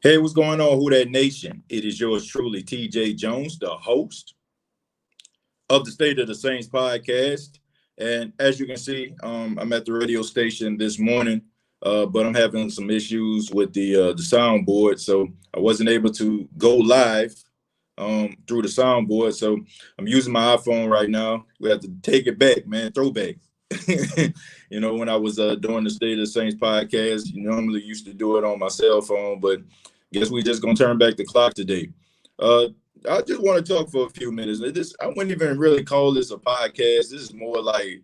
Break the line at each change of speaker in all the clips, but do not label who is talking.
Hey, what's going on, Who That Nation? It is yours truly, TJ Jones, the host of the State of the Saints podcast. And as you can see, I'm at the radio station this morning, but I'm having some issues with the soundboard, so I wasn't able to go live through the soundboard. So I'm using my iPhone right now. We have to take it back, man, throwback. When I was doing the State of the Saints podcast, you normally used to do it on my cell phone, but guess we just gonna turn back the clock today. Uh, I just want to talk for a few minutes. I wouldn't even really call this a podcast. This is more like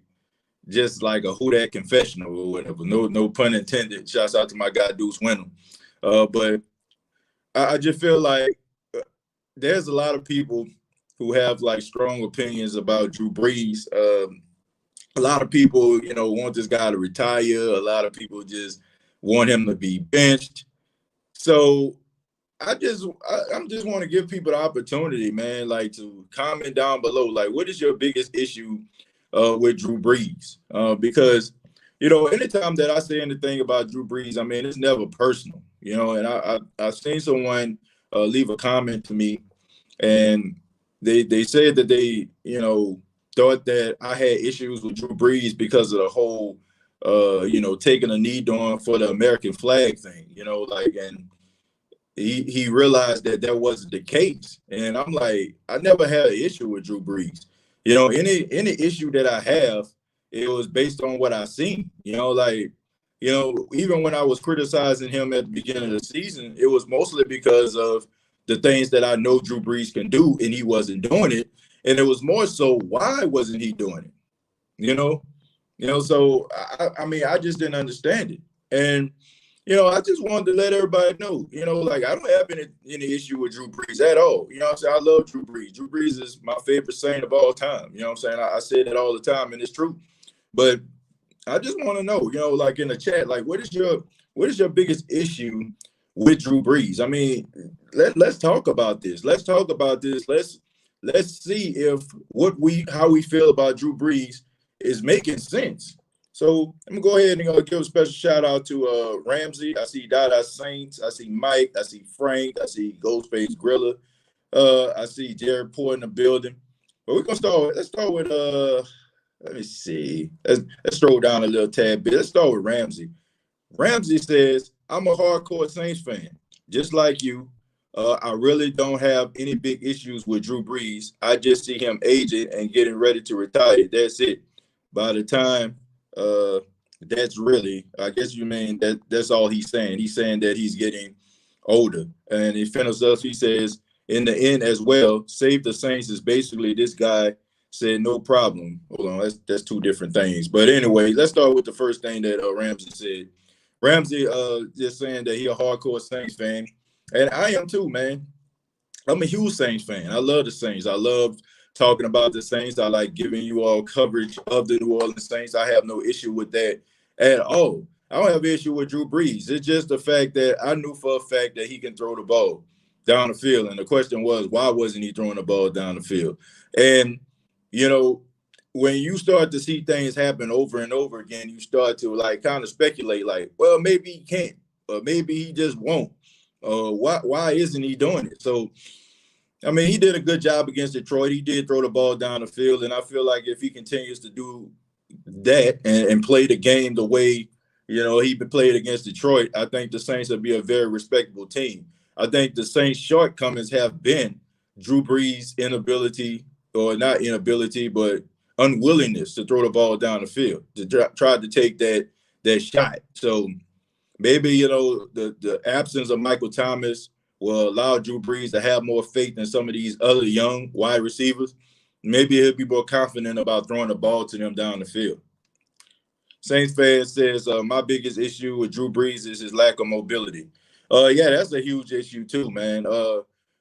just like a Who That confessional or whatever. No pun intended. Shouts out to my guy Deuce Winham. But I just feel like there's a lot of people who have like strong opinions about Drew Brees. A lot of people, want this guy to retire. A lot of people just want him to be benched. So I just want to give people the opportunity, man, like to comment down below, like what is your biggest issue with Drew Brees? Because anytime that I say anything about Drew Brees, I mean it's never personal, And I've seen someone leave a comment to me, and they said that they thought that I had issues with Drew Brees because of the whole taking a knee down for the American flag thing, and he realized that wasn't the case. And I'm like, I never had an issue with Drew Brees. Any issue that I have, it was based on what I seen. Even when I was criticizing him at the beginning of the season, it was mostly because of the things that I know Drew Brees can do, and he wasn't doing it. And it was more so, why wasn't he doing it? So I mean, I just didn't understand it. And I just wanted to let everybody know, like I don't have any issue with Drew Brees at all. I'm saying? I love Drew Brees. Drew Brees is my favorite Saint of all time. I'm saying? I say that all the time, and it's true. But I just want to know, like in the chat, like what is your biggest issue with Drew Brees? I mean, let's talk about this. Let's talk about this. Let's see if how we feel about Drew Brees is making sense. So I'm gonna go ahead and give a special shout out to Ramsey. I see Dada Saints. I see Mike. I see Frank. I see Ghostface Griller. I see Jared Poor in the building. But we're gonna start. Let's start with let me see. Let's scroll down a little tad bit. Let's start with Ramsey. Ramsey says, "I'm a hardcore Saints fan, just like you. I really don't have any big issues with Drew Brees. I just see him aging and getting ready to retire. That's it. By the time." That's really, I guess you mean that's all he's saying. He's saying that he's getting older. And he finishes up, he says, in the end as well, save the Saints is basically this guy said, no problem. Hold on, that's two different things. But anyway, let's start with the first thing that Ramsey said. Ramsey just saying that he a hardcore Saints fan. And I am too, man. I'm a huge Saints fan. I love the Saints. I love talking about the Saints. I like giving you all coverage of the New Orleans Saints. I have no issue with that at all. I don't have an issue with Drew Brees. It's just the fact that I knew for a fact that he can throw the ball down the field. And the question was, why wasn't he throwing the ball down the field? And, when you start to see things happen over and over again, you start to like kind of speculate like, well, maybe he can't, or maybe he just won't. Why isn't he doing it? So, I mean, he did a good job against Detroit. He did throw the ball down the field, and I feel like if he continues to do that and play the game the way, he played against Detroit, I think the Saints will be a very respectable team. I think the Saints' shortcomings have been Drew Brees' inability, or not inability, but unwillingness to throw the ball down the field, to try to take that shot. So maybe, the absence of Michael Thomas will allow Drew Brees to have more faith in some of these other young wide receivers. Maybe he'll be more confident about throwing the ball to them down the field. Saints fan says, my biggest issue with Drew Brees is his lack of mobility. Yeah, that's a huge issue too, man.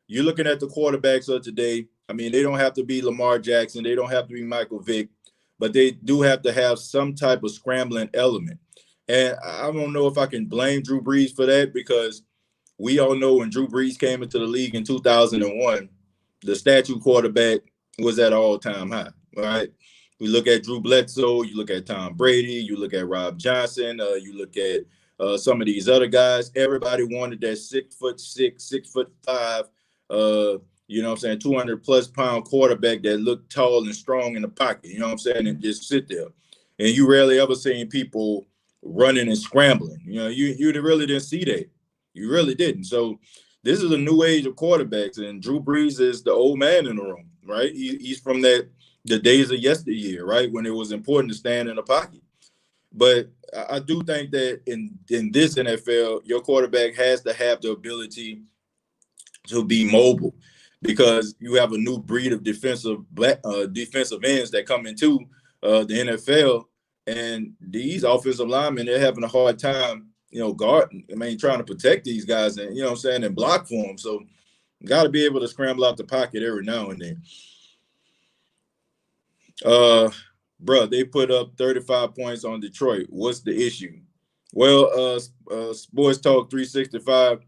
You're looking at the quarterbacks of today. I mean, they don't have to be Lamar Jackson. They don't have to be Michael Vick, but they do have to have some type of scrambling element. And I don't know if I can blame Drew Brees for that, because we all know when Drew Brees came into the league in 2001, the statue quarterback was at all-time high, right? We look at Drew Bledsoe, you look at Tom Brady, you look at Rob Johnson, you look at some of these other guys. Everybody wanted that 6'6", 6'5", you know what I'm saying, 200 plus pound quarterback that looked tall and strong in the pocket, you know what I'm saying, and just sit there. And you rarely ever seen people running and scrambling. You know, you really didn't see that. You really didn't. So this is a new age of quarterbacks, and Drew Brees is the old man in the room, right? He's from the days of yesteryear, right, when it was important to stand in the pocket. But I do think that in this NFL, your quarterback has to have the ability to be mobile, because you have a new breed of defensive ends that come into the NFL, and these offensive linemen, they're having a hard time, guarding. I mean, trying to protect these guys, and I'm saying, and block for them. So, got to be able to scramble out the pocket every now and then. Bro, they put up 35 points on Detroit. What's the issue? Well, Sports Talk 365.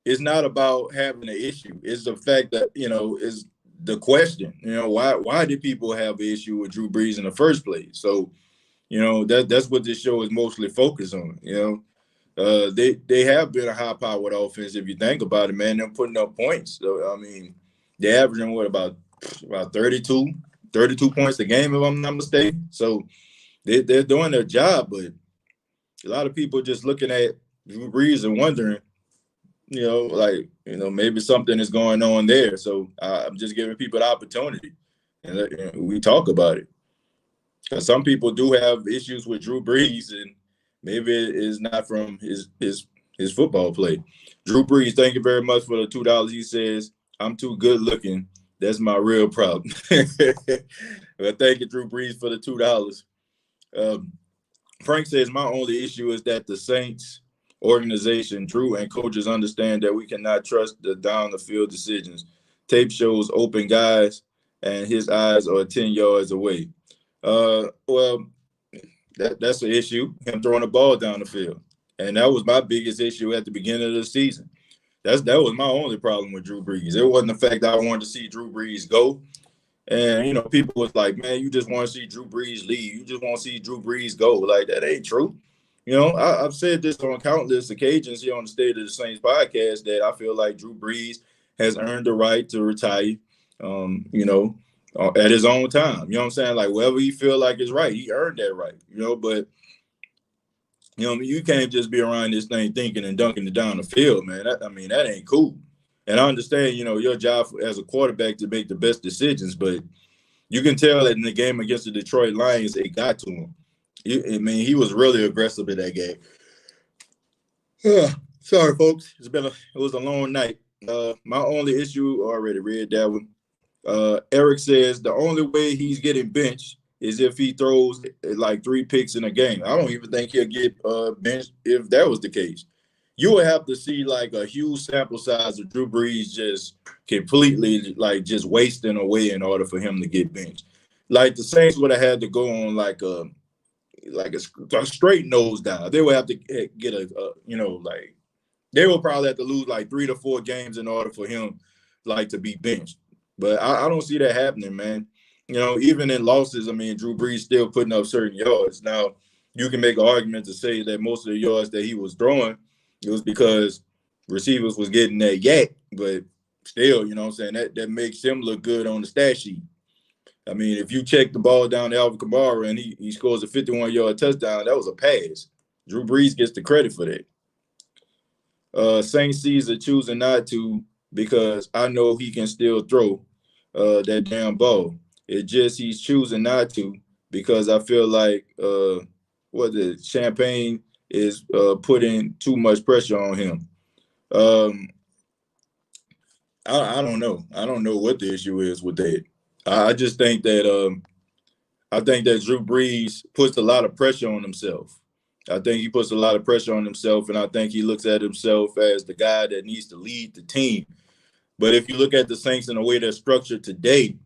It's not about having an issue. It's the fact that, is the question, why did people have an issue with Drew Brees in the first place? So, that's what this show is mostly focused on. They have been a high-powered offense, if you think about it, man. They're putting up points. So, I mean, they're averaging, about 32 points a game, if I'm not mistaken. So, they're doing their job, but a lot of people just looking at Drew Brees and wondering, maybe something is going on there. So I'm just giving people the opportunity, and we talk about it. Because some people do have issues with Drew Brees, and maybe it is not from his football play. Drew Brees, thank you very much for the $2. He says, I'm too good looking. That's my real problem. Well, thank you, Drew Brees, for the $2. Frank says, my only issue is that the Saints organization, Drew, and coaches understand that we cannot trust the down the field decisions. Tape shows open guys, and his eyes are 10 yards away. Well, that's an issue, him throwing the ball down the field. And that was my biggest issue at the beginning of the season. That was my only problem with Drew Brees. It wasn't the fact that I wanted to see Drew Brees go. And, people was like, man, you just want to see Drew Brees leave. You just want to see Drew Brees go. Like, that ain't true. I've said this on countless occasions here on the State of the Saints podcast, that I feel like Drew Brees has earned the right to retire, at his own time. You know what I'm saying? Like, whatever he feel like is right, he earned that right, but, you can't just be around this thing thinking and dunking it down the field, man. That ain't cool. And I understand, your job as a quarterback to make the best decisions, but you can tell that in the game against the Detroit Lions, it got to him. He was really aggressive in that game. Sorry, folks. It was a long night. My only issue, already read that one. Eric says the only way he's getting benched is if he throws like 3 picks in a game. I don't even think he'll get benched if that was the case. You would have to see like a huge sample size of Drew Brees just completely just wasting away in order for him to get benched. Like the Saints would have had to go on like a straight nosedive. They would have to get they would probably have to lose like 3 to 4 games in order for him to be benched. But I don't see that happening, man. Even in losses, Drew Brees still putting up certain yards. Now, you can make an argument to say that most of the yards that he was throwing, it was because receivers was getting that yak, but still, that makes him look good on the stat sheet. If you check the ball down to Alvin Kamara and he scores a 51-yard touchdown, that was a pass. Drew Brees gets the credit for that. Saint Caesar choosing not to because I know he can still throw that damn ball. It just he's choosing not to because I feel like Champagne is putting too much pressure on him. I don't know. I don't know what the issue is with that. I just think that Drew Brees puts a lot of pressure on himself. I think he puts a lot of pressure on himself, and I think he looks at himself as the guy that needs to lead the team. But if you look at the Saints in the way they're structured today,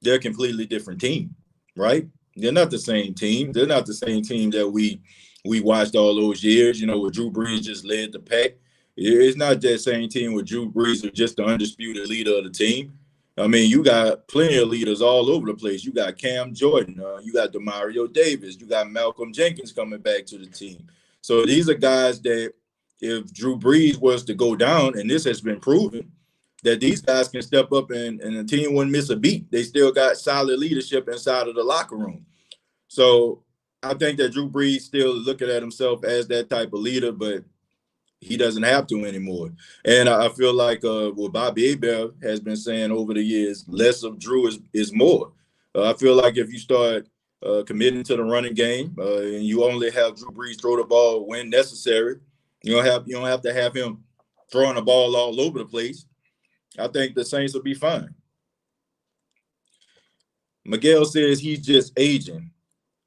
they're a completely different team, right? They're not the same team. They're not the same team that we watched all those years, where Drew Brees just led the pack. It's not that same team with Drew Brees who's just the undisputed leader of the team. You got plenty of leaders all over the place. You got Cam Jordan. You got Demario Davis. You got Malcolm Jenkins coming back to the team. So these are guys that if Drew Brees was to go down, and this has been proven, that these guys can step up and the team wouldn't miss a beat. They still got solid leadership inside of the locker room. So I think that Drew Brees still looking at himself as that type of leader, but he doesn't have to anymore. And I feel like what Bobby Hebert has been saying over the years, less of Drew is more. I feel like if you start committing to the running game and you only have Drew Brees throw the ball when necessary, you don't have to have him throwing the ball all over the place. I think the Saints will be fine. Miguel says he's just aging,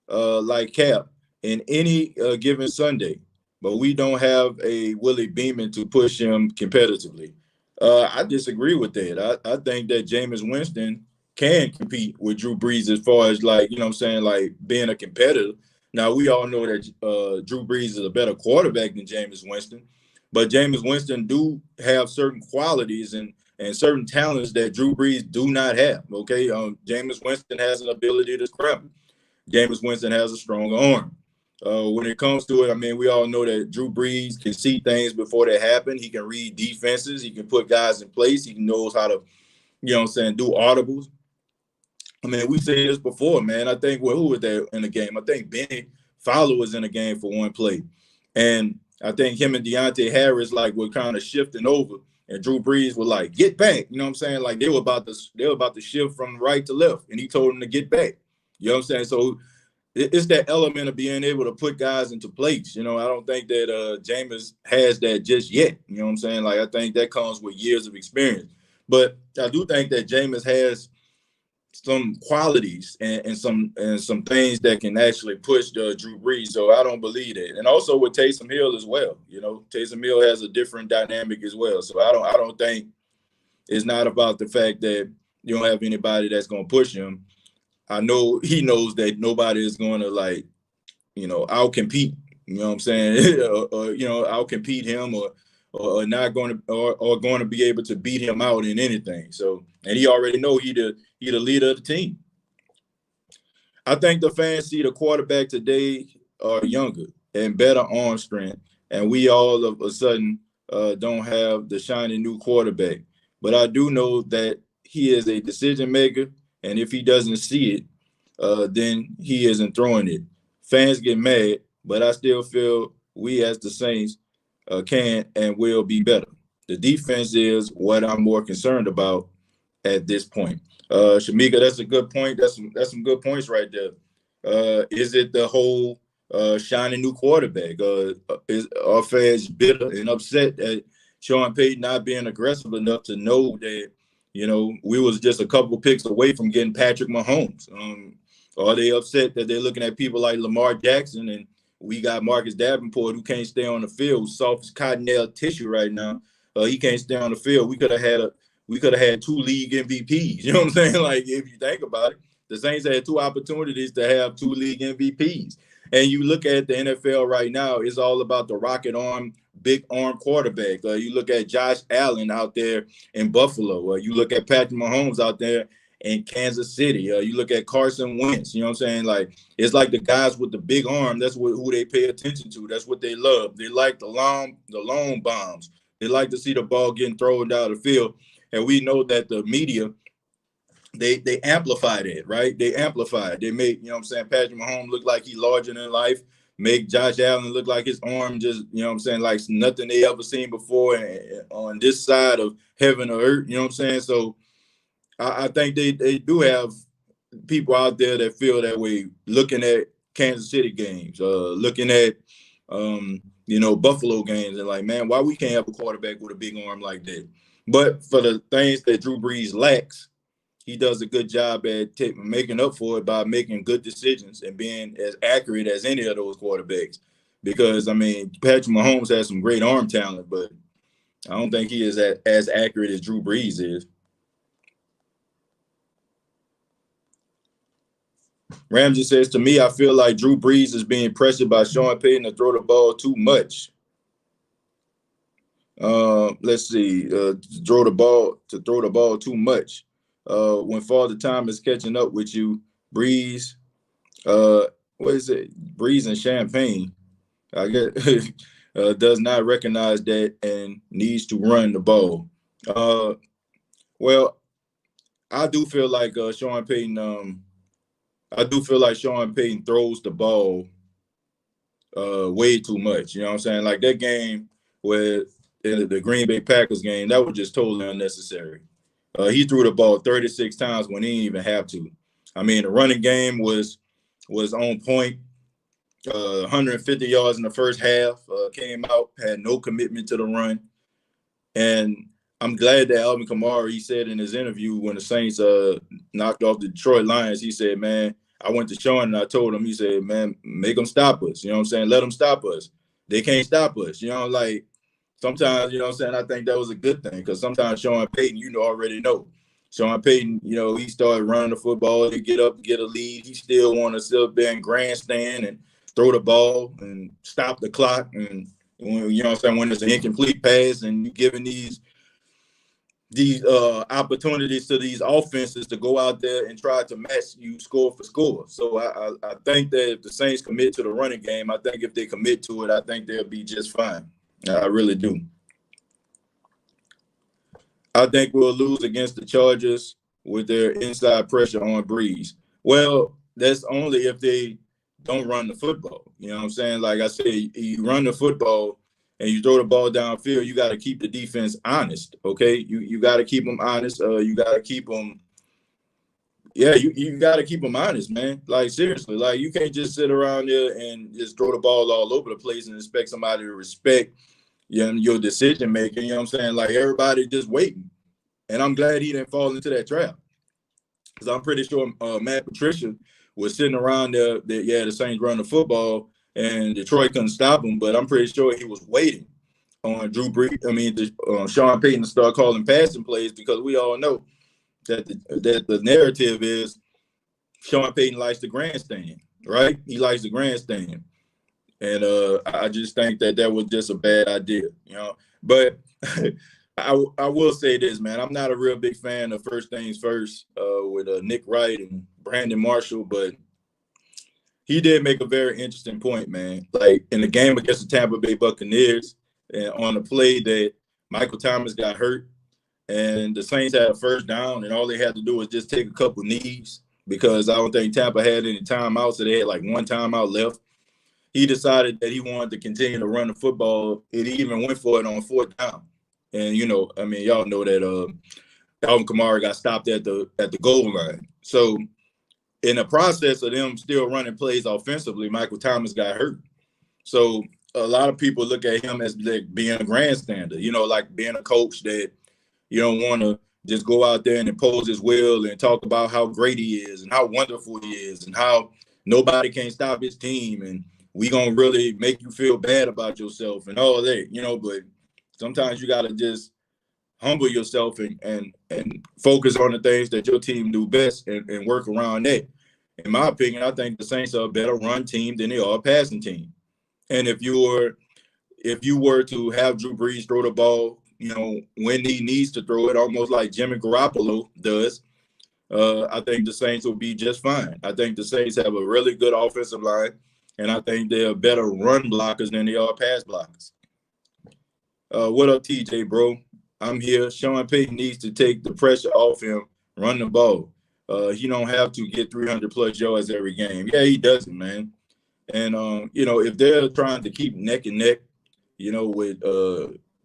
like Cap, in any given Sunday, but we don't have a Willie Beeman to push him competitively. I disagree with that. I think that Jameis Winston can compete with Drew Brees as far as like, you know what I'm saying, like being a competitor. Now, we all know that Drew Brees is a better quarterback than Jameis Winston, but Jameis Winston do have certain qualities and certain talents that Drew Brees do not have. Okay, Jameis Winston has an ability to scramble. Jameis Winston has a strong arm. When it comes to it, I mean, we all know that Drew Brees can see things before they happen. He can read defenses. He can put guys in place. He knows how to, you know what I'm saying, do audibles. I mean, we said this before, man. I think, well, who was there in the game? I think Benny Fowler was in the game for one play. And I think him and Deontay Harris, like, were kind of shifting over. And Drew Brees was like, get back. You know what I'm saying? Like, they were about to shift from right to left. And he told them to get back. You know what I'm saying? So it's that element of being able to put guys into place. You know, I don't think that Jameis has that just yet. You know what I'm saying? Like, I think that comes with years of experience. But I do think that Jameis has some qualities and some things that can actually push Drew Brees. So I don't believe that. And also with Taysom Hill as well. You know, Taysom Hill has a different dynamic as well. So I don't think it's not about the fact that you don't have anybody that's going to push him. I know he knows that nobody is going to, like, you know, outcompete, you know what I'm saying, or you know, outcompete him or not going to or going to be able to beat him out in anything. So, and he already know he the leader of the team. I think the fans see the quarterback today are younger and better arm strength, and we all of a sudden don't have the shiny new quarterback. But I do know that he is a decision maker, and if he doesn't see it, then he isn't throwing it. Fans get mad, but I still feel we as the Saints can and will be better. The defense is what I'm more concerned about at this point. Shamika, that's a good point. That's some good points right there. Is it the whole shiny new quarterback? Is our fans bitter and upset at Sean Payton not being aggressive enough to know that, you know, we was just a couple picks away from getting Patrick Mahomes? Are they upset that they're looking at people like Lamar Jackson and we got Marcus Davenport who can't stay on the field, soft as cottonelle tissue right now? He can't stay on the field. We could have had 2 league MVPs. You know what I'm saying? Like, if you think about it, the Saints had 2 opportunities to have 2 league MVPs. And you look at the NFL right now, it's all about the rocket arm, big arm quarterback. You look at Josh Allen out there in Buffalo. You look at Patrick Mahomes out there in Kansas City. You look at Carson Wentz. You know what I'm saying? Like, it's like the guys with the big arm. That's who they pay attention to. That's what they love. They like the long bombs. They like to see the ball getting thrown down the field. And we know that the media, they amplify that, right? They amplify it. They make, you know what I'm saying, Patrick Mahomes look like he's larger than life, make Josh Allen look like his arm just, you know what I'm saying, like nothing they ever seen before on this side of heaven or earth, you know what I'm saying? So I think they do have people out there that feel that way, looking at Kansas City games, looking at, you know, Buffalo games, and like, man, why we can't have a quarterback with a big arm like that? But for the things that Drew Brees lacks, he does a good job at making up for it by making good decisions and being as accurate as any of those quarterbacks. Because, I mean, Patrick Mahomes has some great arm talent, but I don't think he is as accurate as Drew Brees is. Ramsey says, to me, I feel like Drew Brees is being pressured by Sean Payton to throw the ball too much. Let's see, throw the ball too much. When Father Time is catching up with you, Brees, what is it? Brees and Champagne. I guess does not recognize that and needs to run the ball. Uh, well, I do feel like Sean Payton. I do feel like Sean Payton throws the ball way too much. You know what I'm saying? Like that game with the Green Bay Packers game, that was just totally unnecessary. He threw the ball 36 times when he didn't even have to. I mean, the running game was on point. 150 yards in the first half. Came out, had no commitment to the run, and I'm glad that Alvin Kamara, he said in his interview when the Saints knocked off the Detroit Lions, he said, man, I went to Sean and I told him, he said, man, make them stop us. You know what I'm saying? Let them stop us. They can't stop us. You know, like sometimes, you know what I'm saying? I think that was a good thing because sometimes Sean Payton, already know. Sean Payton, he started running the football. They get up, get a lead. He still want to sit up there and grandstand and throw the ball and stop the clock. And, you know what I'm saying, when it's an incomplete pass and you're giving these opportunities to these offenses to go out there and try to match you score for score. So I think that if the Saints commit to the running game, I think if they commit to it, I think they'll be just fine. I really do. I think we'll lose against the Chargers with their inside pressure on Brees. Well, that's only if they don't run the football. You know what I'm saying? Like I said, you run the football and you throw the ball downfield, you got to keep the defense honest, okay? You got to keep them honest. You got to keep them you got to keep them honest, man. Like, seriously. Like, you can't just sit around there and just throw the ball all over the place and expect somebody to respect your decision making. You know what I'm saying? Like, everybody just waiting. And I'm glad he didn't fall into that trap. Because I'm pretty sure Matt Patricia was sitting around there that, the Saints run the football and Detroit couldn't stop him. But I'm pretty sure he was waiting on Drew Brees, Sean Payton to start calling passing plays because we all know that the narrative is Sean Payton likes the grandstand, right? He likes the grandstand. And I just think that was just a bad idea, But I will say this, man. I'm not a real big fan of First Things First with Nick Wright and Brandon Marshall, but he did make a very interesting point, man. Like in the game against the Tampa Bay Buccaneers, and on the play that Michael Thomas got hurt, and the Saints had a first down, and all they had to do was just take a couple knees because I don't think Tampa had any timeouts, so they had like one timeout left. He decided that he wanted to continue to run the football, and he even went for it on fourth down. And y'all know that Alvin Kamara got stopped at the goal line. So in the process of them still running plays offensively, Michael Thomas got hurt. So a lot of people look at him as like being a grandstander, like being a coach that you don't want to just go out there and impose his will and talk about how great he is and how wonderful he is and how nobody can stop his team and we gonna really make you feel bad about yourself and all that, but sometimes you gotta just humble yourself and focus on the things that your team do best and work around that. In my opinion, I think the Saints are a better run team than they are a passing team. And if you were to have Drew Brees throw the ball, when he needs to throw it, almost like Jimmy Garoppolo does, I think the Saints will be just fine. I think the Saints have a really good offensive line, and I think they're better run blockers than they are pass blockers. What up, TJ, bro? I'm here. Sean Payton needs to take the pressure off him, run the ball. He don't have to get 300-plus yards every game. Yeah, he doesn't, man. And, if they're trying to keep neck and neck, with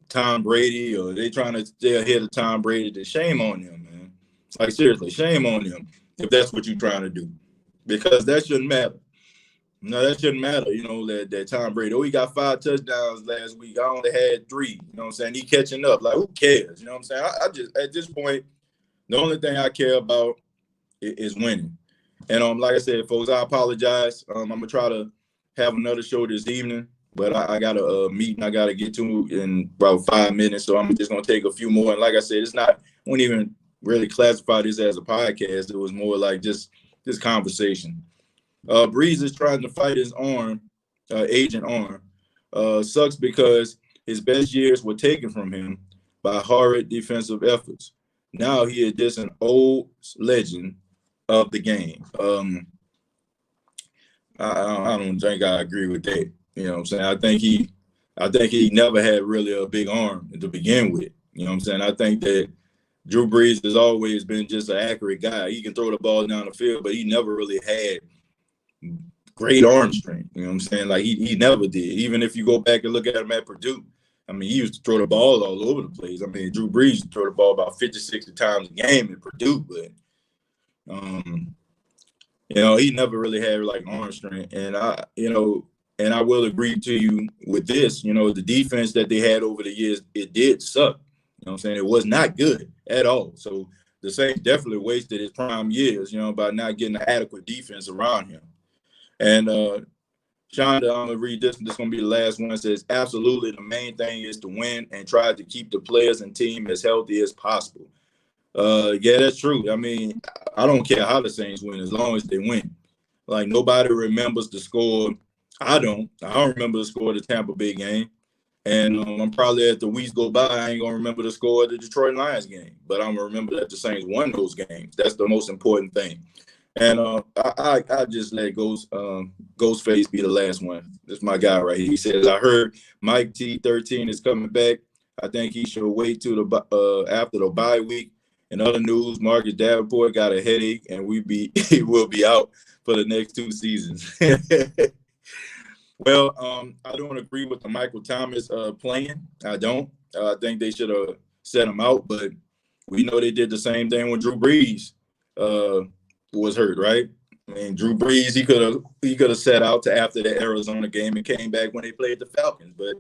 Tom Brady or they trying to stay ahead of Tom Brady, then shame on them, man. Like, seriously, shame on them if that's what you're trying to do. Because that shouldn't matter. No, that shouldn't matter, that Tom Brady. Oh, he got 5 touchdowns last week. I only had 3. You know what I'm saying? He catching up. Like, who cares? You know what I'm saying? I just, at this point, the only thing I care about is winning. And like I said, folks, I apologize. I'm going to try to have another show this evening. But I got a meeting I got to get to in about 5 minutes, so I'm just going to take a few more. And like I said, I wouldn't even really classify this as a podcast. It was more like just this conversation. Brees is trying to fight his agent arm. Sucks because his best years were taken from him by horrid defensive efforts. Now he is just an old legend of the game. I don't think I agree with that. You know what I'm saying? I think he never had really a big arm to begin with. You know what I'm saying? I think that Drew Brees has always been just an accurate guy. He can throw the ball down the field, but he never really had great arm strength. You know what I'm saying? Like he never did. Even if you go back and look at him at Purdue, I mean, he used to throw the ball all over the place. I mean, Drew Brees used to throw the ball about 50, 60 times a game at Purdue, but you know, he never really had like arm strength. And I will agree to you with this, you know, the defense that they had over the years, it did suck. You know what I'm saying? It was not good at all. So the Saints definitely wasted his prime years, you know, by not getting an adequate defense around him. And Shonda, I'm gonna read this. This is gonna be the last one. It says, absolutely, the main thing is to win and try to keep the players and team as healthy as possible. Yeah, that's true. I mean, I don't care how the Saints win as long as they win. Like nobody remembers the score. I don't remember the score of the Tampa Bay game. And I'm probably as the weeks go by, I ain't gonna remember the score of the Detroit Lions game. But I'm gonna remember that the Saints won those games. That's the most important thing. And I just let Ghostface be the last one. That's my guy right here. He says, I heard Mike T13 is coming back. I think he should wait till the after the bye week. In other news, Marcus Davenport got a headache, and he will be out for the next 2 seasons. Well, I don't agree with the Michael Thomas plan. I don't. I think they should have set him out, but we know they did the same thing when Drew Brees was hurt, right? I mean, Drew Brees, he could have set out to after the Arizona game and came back when they played the Falcons, but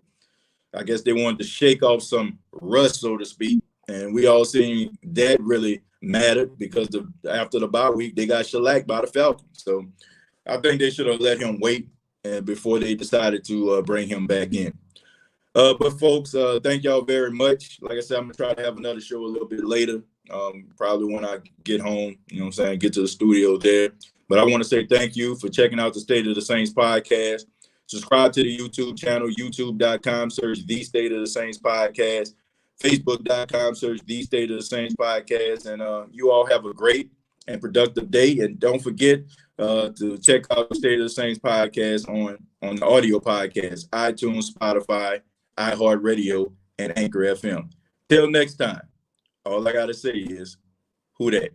I guess they wanted to shake off some rust, so to speak. And we all seen that really mattered because after the bye week, they got shellacked by the Falcons. So I think they should have let him wait and before they decided to bring him back in. But folks, thank y'all very much. Like I said, I'm going to try to have another show a little bit later, probably when I get home, you know what I'm saying, get to the studio there. But I want to say thank you for checking out the State of the Saints podcast. Subscribe to the YouTube channel, youtube.com, search The State of the Saints podcast. Facebook.com, search The State of the Saints podcast. And you all have a great and productive day. And don't forget to check out the State of the Saints podcast on the audio podcast, iTunes, Spotify, iHeartRadio, and Anchor FM. Till next time, all I got to say is, who dat?